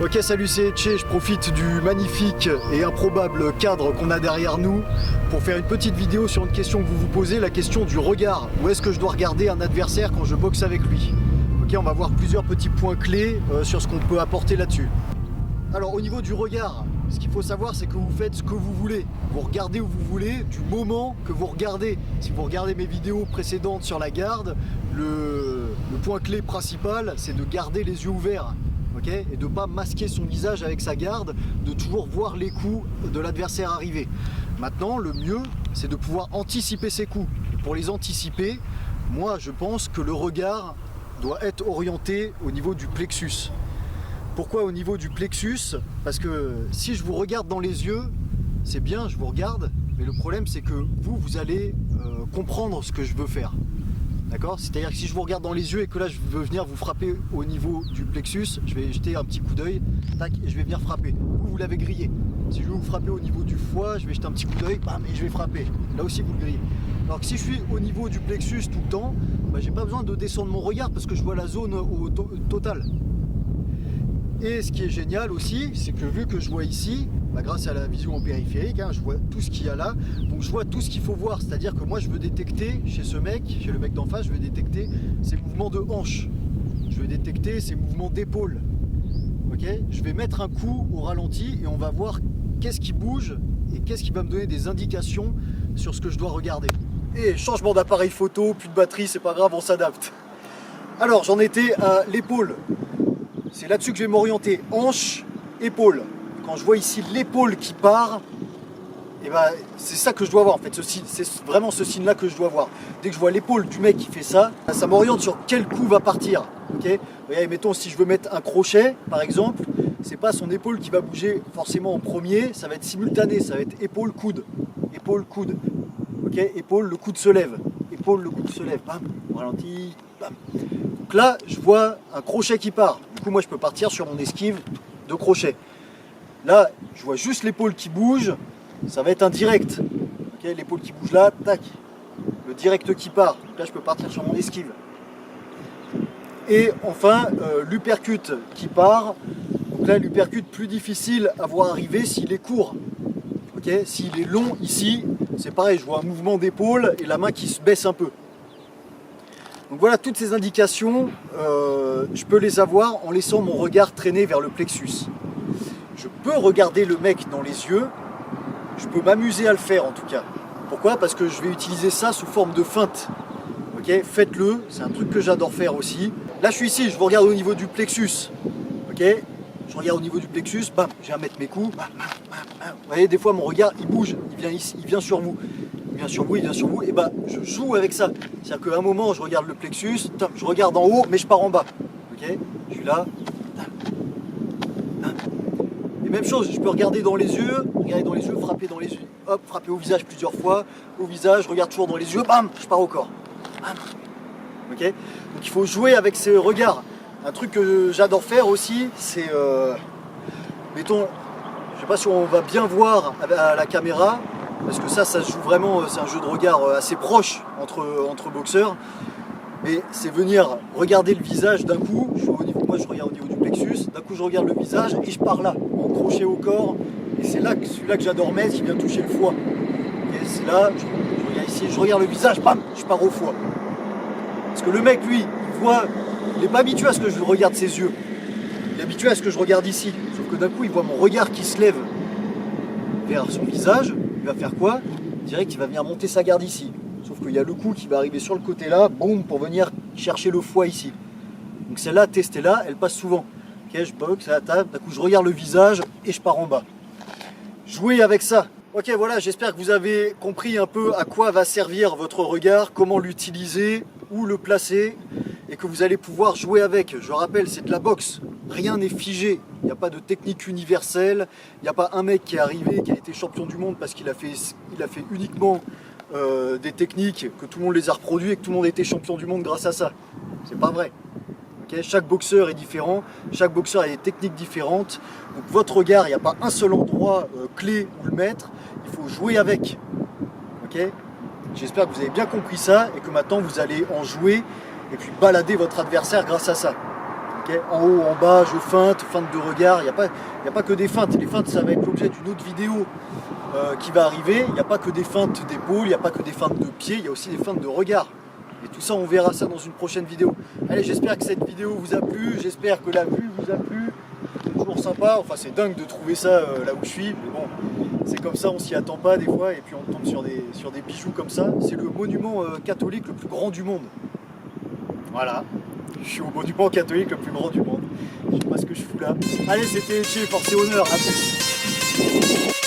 Ok, salut, c'est Etche, je profite du magnifique et improbable cadre qu'on a derrière nous pour faire une petite vidéo sur une question que vous vous posez, la question du regard. Où est-ce que je dois regarder un adversaire quand je boxe avec lui? Ok, on va voir plusieurs petits points clés sur ce qu'on peut apporter là-dessus. Alors au niveau du regard, ce qu'il faut savoir, c'est que vous faites ce que vous voulez. Vous regardez où vous voulez, du moment que vous regardez. Si vous regardez mes vidéos précédentes sur la garde, le point clé principal, c'est de garder les yeux ouverts. Okay, et de ne pas masquer son visage avec sa garde, de toujours voir les coups de l'adversaire arriver. Maintenant, le mieux, c'est de pouvoir anticiper ses coups. Et pour les anticiper, moi, je pense que le regard doit être orienté au niveau du plexus. Pourquoi au niveau du plexus? Parce que si je vous regarde dans les yeux, c'est bien, je vous regarde, mais le problème, c'est que vous allez comprendre ce que je veux faire. D'accord? C'est-à-dire que si je vous regarde dans les yeux et que là je veux venir vous frapper au niveau du plexus, je vais jeter un petit coup d'œil, tac, et je vais venir frapper. Vous l'avez grillé. Si je veux vous frapper au niveau du foie, je vais jeter un petit coup d'œil, bam, et je vais frapper. Là aussi vous le grillez. Alors que si je suis au niveau du plexus tout le temps, bah, j'ai pas besoin de descendre mon regard parce que je vois la zone au total. Et ce qui est génial aussi, c'est que vu que je vois ici, bah grâce à la vision en périphérique, je vois tout ce qu'il y a là, donc je vois tout ce qu'il faut voir, c'est-à-dire que moi je veux détecter chez ce mec, chez le mec d'en face, je veux détecter ses mouvements de hanche, je veux détecter ses mouvements d'épaule, ok? Je vais mettre un coup au ralenti et on va voir qu'est-ce qui bouge et qu'est-ce qui va me donner des indications sur ce que je dois regarder. Et changement d'appareil photo, plus de batterie, c'est pas grave, on s'adapte. Alors j'en étais à l'épaule. C'est là-dessus que je vais m'orienter, hanche, épaule. Quand je vois ici l'épaule qui part, et ben, c'est ça que je dois voir en fait, c'est vraiment ce signe-là que je dois voir. Dès que je vois l'épaule du mec qui fait ça, ça m'oriente sur quel coup va partir. Okay, regardez, mettons si je veux mettre un crochet par exemple, c'est pas son épaule qui va bouger forcément en premier, ça va être simultané, ça va être épaule-coude, épaule-coude. Ok, épaule, le coude se lève, épaule, le coude se lève, bam, on ralentit, bam. Donc là, je vois un crochet qui part. Du coup, moi, je peux partir sur mon esquive de crochet. Là, je vois juste l'épaule qui bouge. Ça va être un direct. Okay, l'épaule qui bouge là, tac. Le direct qui part. Donc là, je peux partir sur mon esquive. Et enfin, l'uppercut qui part. Donc là, l'uppercut plus difficile à voir arriver s'il est court. Okay, s'il est long ici, c'est pareil. Je vois un mouvement d'épaule et la main qui se baisse un peu. Donc voilà, toutes ces indications, je peux les avoir en laissant mon regard traîner vers le plexus. Je peux regarder le mec dans les yeux, je peux m'amuser à le faire en tout cas. Pourquoi? Parce que je vais utiliser ça sous forme de feinte. Okay, faites-le, c'est un truc que j'adore faire aussi. Là je suis ici, je vous regarde au niveau du plexus. Okay, je regarde au niveau du plexus, bam, je viens mettre mes coups. Bam, bam, bam, bam. Vous voyez, des fois mon regard il bouge, il vient ici, il vient sur vous. Il vient sur vous, et bah je joue avec ça. C'est-à-dire qu'à un moment je regarde le plexus, je regarde en haut, mais je pars en bas. Ok, je suis là. Et même chose, je peux regarder dans les yeux, frapper dans les yeux, hop, frapper au visage plusieurs fois, au visage, je regarde toujours dans les yeux, bam, je pars au corps. Bam. Ok, donc il faut jouer avec ces regards. Un truc que j'adore faire aussi, c'est, mettons, je sais pas si on va bien voir à la caméra, parce que ça se joue vraiment, c'est un jeu de regard assez proche entre boxeurs. Mais c'est venir regarder le visage d'un coup, moi je regarde au niveau du plexus, d'un coup je regarde le visage et je pars là, en crochet au corps. Et c'est là celui-là que j'adore mettre, qui vient toucher le foie. Et c'est là, je regarde ici, je regarde le visage, bam, je pars au foie. Parce que le mec, lui, il n'est pas habitué à ce que je regarde ses yeux. Il est habitué à ce que je regarde ici. Sauf que d'un coup, il voit mon regard qui se lève vers son visage. Il va faire quoi? Direct, il va venir monter sa garde ici. Sauf qu'il y a le coup qui va arriver sur le côté là, boum, pour venir chercher le foie ici. Donc celle-là, testez-la, elle passe souvent. Ok, je boxe à la table, d'un coup je regarde le visage et je pars en bas. Jouez avec ça. Ok, voilà, j'espère que vous avez compris un peu à quoi va servir votre regard, comment l'utiliser, où le placer, et que vous allez pouvoir jouer avec. Je rappelle, c'est de la boxe. Rien n'est figé. Il n'y a pas de technique universelle. Il n'y a pas un mec qui est arrivé, qui a été champion du monde parce qu'il a fait uniquement des techniques, que tout le monde les a reproduits et que tout le monde a été champion du monde grâce à ça. C'est pas vrai. Okay, chaque boxeur est différent, chaque boxeur a des techniques différentes. Donc votre regard, il n'y a pas un seul endroit clé où le mettre. Il faut jouer avec. Okay, j'espère que vous avez bien compris ça et que maintenant vous allez en jouer et puis balader votre adversaire grâce à ça. Okay, en haut, en bas, je feinte de regard, il n'y a pas que des feintes. Les feintes, ça va être l'objet d'une autre vidéo qui va arriver. Il n'y a pas que des feintes d'épaule, il n'y a pas que des feintes de pied, il y a aussi des feintes de regard. Et tout ça, on verra ça dans une prochaine vidéo. Allez, j'espère que cette vidéo vous a plu, j'espère que la vue vous a plu. C'est toujours sympa, enfin c'est dingue de trouver ça là où je suis, mais bon, c'est comme ça, on s'y attend pas des fois, et puis on tombe sur des bijoux comme ça. C'est le monument catholique le plus grand du monde. Voilà, je suis au monument catholique le plus grand du monde. Je sais pas ce que je fous là. Allez, c'était Etché, force et honneur, à plus.